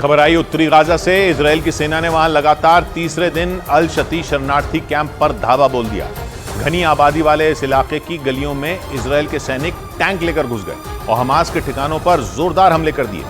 खबर आई उत्तरी गाजा से। इजरायल की सेना ने वहां लगातार तीसरे दिन अल शती शरणार्थी कैंप पर धावा बोल दिया। घनी आबादी वाले इस इलाके की गलियों में इजरायल के सैनिक टैंक लेकर घुस गए और हमास के ठिकानों पर जोरदार हमले कर दिए।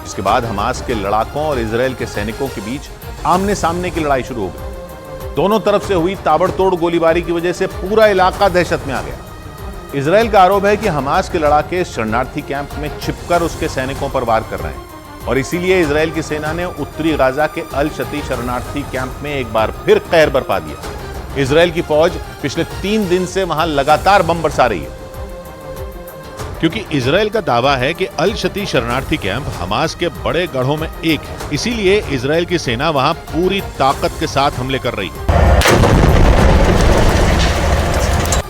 इसके बाद हमास के लड़ाकों और इजरायल के सैनिकों के बीच आमने सामने की लड़ाई शुरू हो गई। दोनों तरफ से हुई ताबड़तोड़ गोलीबारी की वजह से पूरा इलाका दहशत में आ गया। इजरायल का आरोप है कि हमास के लड़ाके शरणार्थी कैंप में छिपकर उसके सैनिकों पर वार कर रहे हैं और इसीलिए इजरायल की सेना ने उत्तरी गाजा के अल शती शरणार्थी कैंप में एक बार फिर कहर बरपा दिया। इजरायल की फौज पिछले 3 दिन से वहां लगातार बम बरसा रही है, क्योंकि इजरायल का दावा है कि अल शती शरणार्थी कैंप हमास के बड़े गढ़ों में एक है। इसीलिए इजरायल की सेना वहां पूरी ताकत के साथ हमले कर रही है।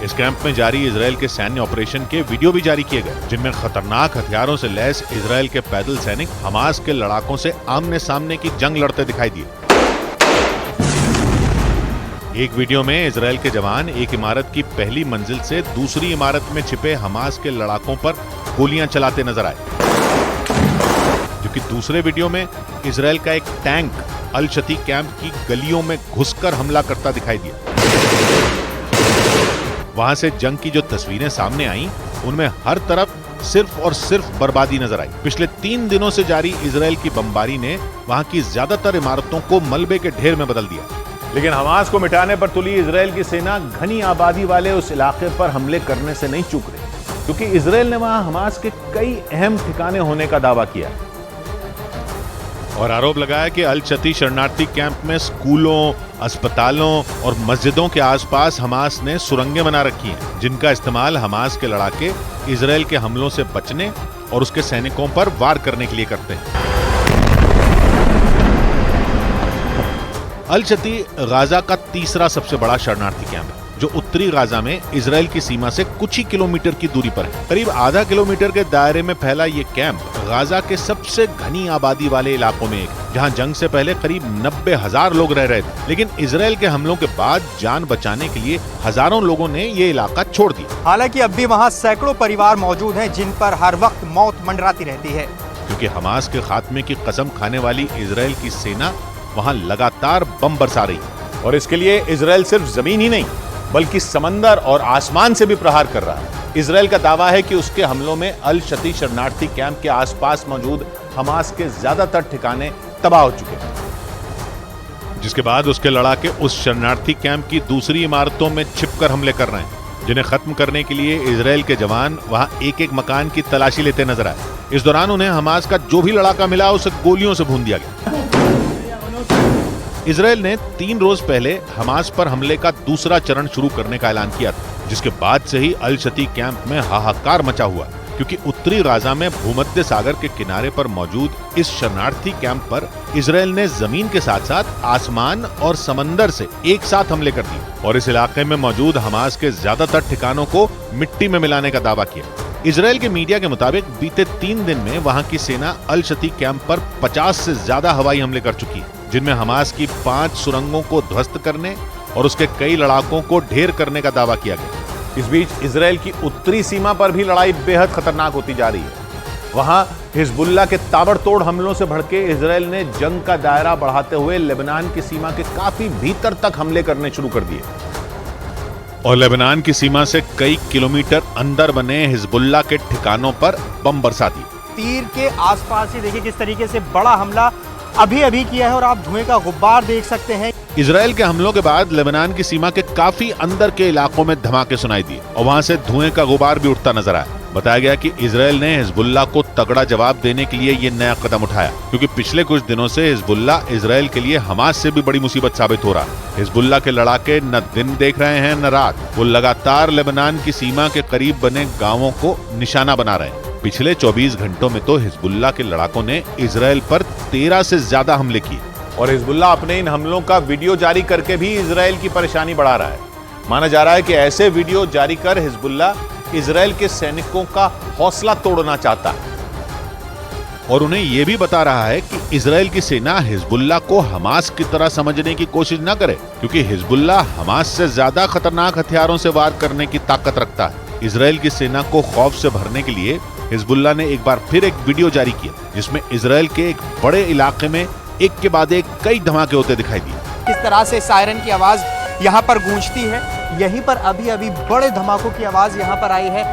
इस कैंप में जारी इजरायल के सैन्य ऑपरेशन के वीडियो भी जारी किए गए, जिनमें खतरनाक हथियारों से लैस इजरायल के पैदल सैनिक हमास के लड़ाकों से आमने सामने की जंग लड़ते दिखाई दिए। एक वीडियो में इजरायल के जवान एक इमारत की पहली मंजिल से दूसरी इमारत में छिपे हमास के लड़ाकों पर गोलियां चलाते नजर आए, जबकि दूसरे वीडियो में इजरायल का एक टैंक अल शती कैंप की गलियों में घुसकर हमला करता दिखाई दिया। वहां से जंग की जो तस्वीरें सामने आईं, उनमें हर तरफ सिर्फ और सिर्फ बर्बादी नजर आई। पिछले 3 दिनों से जारी इजरायल की बमबारी ने वहां की ज्यादातर इमारतों को मलबे के ढेर में बदल दिया। लेकिन हमास को मिटाने पर तुली इजरायल की सेना घनी आबादी वाले उस इलाके पर हमले करने से नहीं चूक रही, क्योंकि इजरायल ने वहां हमास के कई अहम ठिकाने होने का दावा किया और आरोप लगाया कि अल शती शरणार्थी कैंप में स्कूलों, अस्पतालों और मस्जिदों के आसपास हमास ने सुरंगें बना रखी हैं, जिनका इस्तेमाल हमास के लड़ाके इजरायल के हमलों से बचने और उसके सैनिकों पर वार करने के लिए करते हैं। अल शती गाजा का तीसरा सबसे बड़ा शरणार्थी कैंप है, जो उत्तरी गाजा में इजरायल की सीमा से कुछ ही किलोमीटर की दूरी पर है। करीब आधा किलोमीटर के दायरे में फैला ये कैंप गाजा के सबसे घनी आबादी वाले इलाकों में एक, जहां जंग से पहले करीब 90,000 लोग रह रहे थे। लेकिन इजरायल के हमलों के बाद जान बचाने के लिए हजारों लोगों ने ये इलाका छोड़ दिया। हालांकि अब भी वहां सैकड़ों परिवार मौजूद हैं, जिन पर हर वक्त मौत मंडराती रहती है, क्योंकि हमास के खात्मे की कसम खाने वाली इजरायल की सेना वहां लगातार बम बरसा रही है और इसके लिए इजरायल सिर्फ जमीन ही नहीं बल्कि समंदर और आसमान से भी प्रहार कर रहा है। इजरायल का दावा है कि उसके हमलों में अल शती शरणार्थी कैंप के आसपास मौजूद हमास के ज्यादातर ठिकाने तबाह हो चुके हैं, जिसके बाद उसके लड़ाके उस शरणार्थी कैंप की दूसरी इमारतों में छिपकर हमले कर रहे हैं, जिन्हें खत्म करने के लिए इजरायल के जवान वहां एक एक मकान की तलाशी लेते नजर आए। इस दौरान उन्हें हमास का जो भी लड़ाका मिला उसे गोलियों से भून दिया गया। इजरायल ने 3 रोज पहले हमास पर हमले का दूसरा चरण शुरू करने का ऐलान किया था, जिसके बाद से ही अल शती कैंप में हाहाकार मचा हुआ, क्योंकि उत्तरी गाजा में भूमध्य सागर के किनारे पर मौजूद इस शरणार्थी कैंप पर इजरायल ने जमीन के साथ साथ आसमान और समंदर से एक साथ हमले कर दिए और इस इलाके में मौजूद हमास के ज्यादातर ठिकानों को मिट्टी में मिलाने का दावा किया। इजरायल के मीडिया के मुताबिक बीते 3 दिन में वहां की सेना अल शती कैंप पर 50 से ज्यादा हवाई हमले कर चुकी है, जिनमें हमास की 5 सुरंगों को ध्वस्त करने और उसके कई लड़ाकों को ढेर करने का दावा किया गया। इस बीच इजरायल की उत्तरी सीमा पर भी लड़ाई बेहद खतरनाक होती जा रही है। वहां हिजबुल्लाह के ताबड़तोड़ हमलों से भड़के इजरायल ने जंग का दायरा बढ़ाते हुए लेबनान की सीमा के काफी भीतर तक हमले करने शुरू कर दिए और लेबनान की सीमा से कई किलोमीटर अंदर बने हिजबुल्लाह के ठिकानों पर बम बरसा दिए। तीर के आसपास ही देखिए किस तरीके से बड़ा हमला अभी किया है और आप धुएं का गुब्बार देख सकते हैं। इजरायल के हमलों के बाद लेबनान की सीमा के काफी अंदर के इलाकों में धमाके सुनाई दिए और वहां से धुएं का गुब्बार भी उठता नजर आया। बताया गया कि इजरायल ने हिजबुल्लाह को तगड़ा जवाब देने के लिए ये नया कदम उठाया, क्योंकि पिछले कुछ दिनों से हिजबुल्लाह इजरायल के लिए हमास से भी बड़ी मुसीबत साबित हो रहा है। हिजबुल्लाह के लड़ाके न दिन देख रहे हैं न रात, वो लगातार लेबनान की सीमा के करीब बने गाँवों को निशाना बना रहे हैं। पिछले 24 घंटों में तो हिजबुल्लाह के लड़ाकों ने इजरायल पर 13 से ज्यादा हमले किए और हिजबुल्लाह अपने इन हमलों का वीडियो जारी करके भी इजरायल की परेशानी बढ़ा रहा है। माना जा रहा है कि ऐसे वीडियो जारी कर हिजबुल्लाह इजरायल के सैनिकों का हौसला तोड़ना चाहता है और उन्हें यह भी बता रहा है कि इजरायल की सेना हिजबुल्लाह को हमास की तरह समझने की कोशिश न करे, क्योंकि हिजबुल्लाह हमास से ज्यादा खतरनाक हथियारों से वार करने की ताकत रखता है। इजरायल की सेना को खौफ से भरने के लिए हिजबुल्लाह ने एक बार फिर एक वीडियो जारी किया जिसमें इजराइल के एक बड़े इलाके में एक के बाद एक कई धमाके होते दिखाई दिए। किस तरह से सायरन की आवाज यहाँ पर गूंजती है, यहीं पर अभी अभी बड़े धमाकों की आवाज यहाँ पर आई है।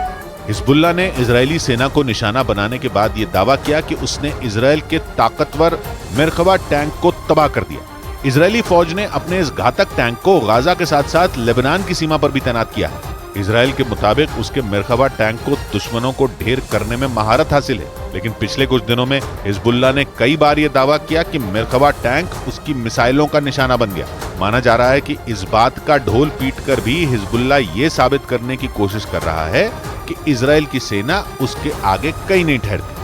हिजबुल्लाह ने इजरायली सेना को निशाना बनाने के बाद ये दावा किया कि उसने इजराइल के ताकतवर मेरकवा टैंक को तबाह कर दिया। इजरायली फौज ने अपने इस घातक टैंक को गाजा के साथ साथ लेबनान की सीमा पर भी तैनात किया है। इजराइल के मुताबिक उसके मेरकवा टैंक को दुश्मनों को ढेर करने में महारत हासिल है, लेकिन पिछले कुछ दिनों में हिजबुल्लाह ने कई बार यह दावा किया कि मेरकवा टैंक उसकी मिसाइलों का निशाना बन गया। माना जा रहा है कि इस बात का ढोल पीटकर भी हिजबुल्लाह ये साबित करने की कोशिश कर रहा है कि इजराइल की सेना उसके आगे कहीं नहीं ठहरती।